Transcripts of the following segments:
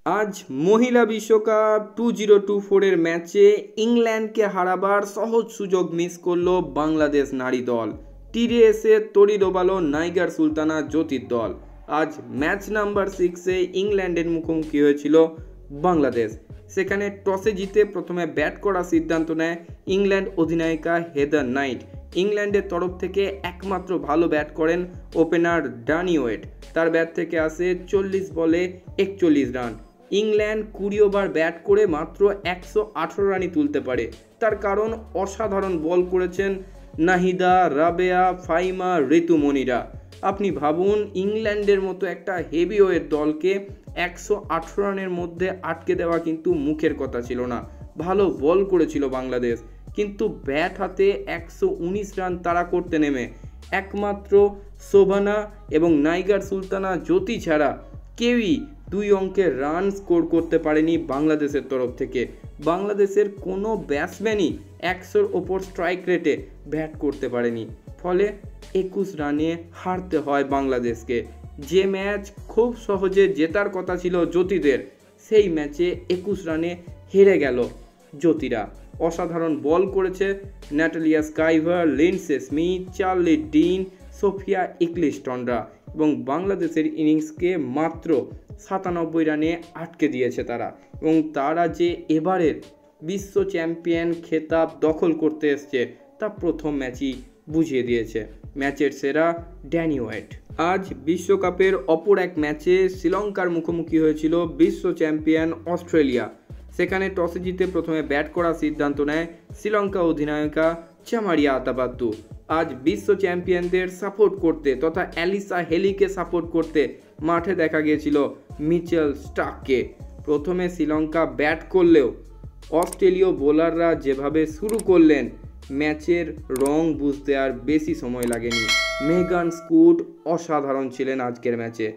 আজ মহিলা বিশ্বকাপ 2024 ম্যাচে ইংল্যান্ডকে হারাবার সহজ সুযোগ মিস করলো বাংলাদেশ নারী দল। তীরে এসে তড়ি ডোবালো নাইগার সুলতানা জ্যোতির দল। আজ ম্যাচ নাম্বার 6-এ ইংল্যান্ডের মুখোমুখি হয়েছিল বাংলাদেশ। সেখানে টসে জিতে প্রথমে ব্যাট করার সিদ্ধান্ত নেয় ইংল্যান্ড অধিনায়িকা হেদার নাইট। ইংল্যান্ডের তরফ থেকে একমাত্র ভালো ব্যাট করেন ওপেনার ড্যানি ওয়েড। তার ব্যাট থেকে আসে 40 বলে 41 রান। ইংল্যান্ড 20 ওভার ব্যাট করে মাত্র 118 রানই তুলতে পারে। তার কারণ অসাধারণ বল করেছেন নাহিদা, রাবেয়া, ফাইমা, ঋতুমণিরা। আপনি ভাবুন, ইংল্যান্ডের মতো একটা হেভিওয়েট দলকে 118 রানের মধ্যে আটকে দেওয়া কিন্তু মুখের কথা ছিল না। ভালো বল করেছিল বাংলাদেশ, কিন্তু ব্যাট হাতে 119 রান তারা করতে নেমে একমাত্র শোভানা এবং নাইগার সুলতানা জ্যোতি ছাড়া কেউই 2 অঙ্কের রান স্কোর করতে পারেনি বাংলাদেশের তরফ থেকে। বাংলাদেশের কোনো ব্যাটসম্যানই 100-র ওপর স্ট্রাইক রেটে ব্যাট করতে পারেনি। ফলে 21 রানে হারতে হয় বাংলাদেশকে। যে ম্যাচ খুব সহজে জেতার কথা ছিল জ্যোতিদের, সেই ম্যাচে 21 রানে হেরে গেল জ্যোতিরা। অসাধারণ বল করেছে Natalia Sciver, Lindsey Smith, Charlie Dean, Sophia ইকলিস্টনরা, এবং বাংলাদেশের ইনিংসকে মাত্র 97 রানে আটকে দিয়েছে তারা। এবং তারা যে এবারের বিশ্ব চ্যাম্পিয়ন খেতাব দখল করতে এসছে তা প্রথম ম্যাচই বুঝিয়ে দিয়েছে। ম্যাচের সেরা ড্যানি ওয়েড। আজ বিশ্বকাপের অপর এক ম্যাচে শ্রীলঙ্কার মুখোমুখি হয়েছিল বিশ্ব চ্যাম্পিয়ন অস্ট্রেলিয়া। সেখানে টসে জিতে প্রথমে ব্যাট করার সিদ্ধান্ত নেয় শ্রীলঙ্কা অধিনায়িকা চামারিয়া আতাপাত্তু। আজ বিশ্ব চ্যাম্পিয়নদের সাপোর্ট করতে তথা অ্যালিসা হেলিকে সাপোর্ট করতে মাঠে দেখা গিয়েছিল মিচেল স্টার্ককে। প্রথমে শ্রীলঙ্কা ব্যাট করলেও অস্ট্রেলীয় বোলাররা যেভাবে শুরু করলেন, ম্যাচের রং বুঝতে আর বেশি সময় লাগেনি। মেগান স্কুট অসাধারণ ছিলেন আজকের ম্যাচে।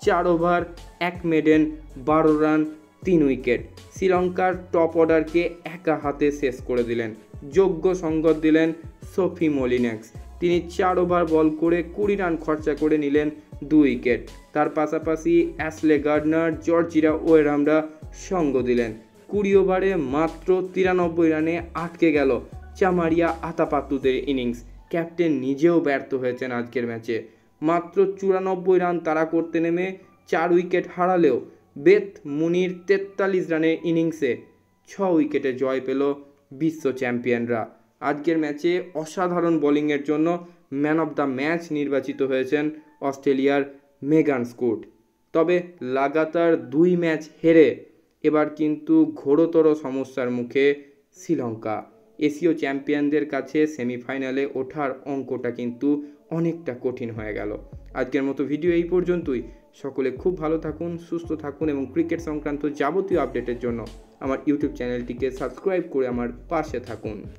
4 ওভার 1 মেডেন, 12 রান, 3 উইকেট। শ্রীলঙ্কার টপ অর্ডারকে একা হাতে শেষ করে দিলেন। যোগ্য সঙ্গত দিলেন সোফি মলিনেক্স। তিনি 4 ওভার বল করে 20 রান খরচা করে নিলেন 2 উইকেট। তার পাশাপাশি অ্যাশলে গার্ডনার, জর্জিরা ওয়েরামরা সঙ্গ দিলেন। 20 ওভারে মাত্র 93 রানে আটকে গেল চামারিয়া আতাপাত্তুদের ইনিংস। ক্যাপ্টেন নিজেও ব্যর্থ হয়েছেন আজকের ম্যাচে। মাত্র 94 রান তারা করতে নেমে 4 উইকেট হারালেও বেথ মুনির 43 রানের ইনিংসে 6 উইকেটে জয় পেল বিশ্ব চ্যাম্পিয়নরা। আজকের ম্যাচে অসাধারণ বোলিংয়ের জন্য ম্যান অফ দ্য ম্যাচ নির্বাচিত হয়েছেন অস্ট্রেলিয়ার মেগান স্কুট। তবে লাগাতার 2 ম্যাচ হেরে এবার কিন্তু ঘোরতর সমস্যার মুখে শ্রীলঙ্কা। এশীয় চ্যাম্পিয়নদের কাছে সেমিফাইনালে ওঠার অঙ্কটা কিন্তু অনেকটা কঠিন হয়ে গেল। আজকের মতো ভিডিও এই পর্যন্তই। সকলে খুব ভালো থাকুন, সুস্থ থাকুন এবং ক্রিকেট সংক্রান্ত যাবতীয় আপডেটের জন্য আমার ইউটিউব চ্যানেলটিকে সাবস্ক্রাইব করে আমার পাশে থাকুন।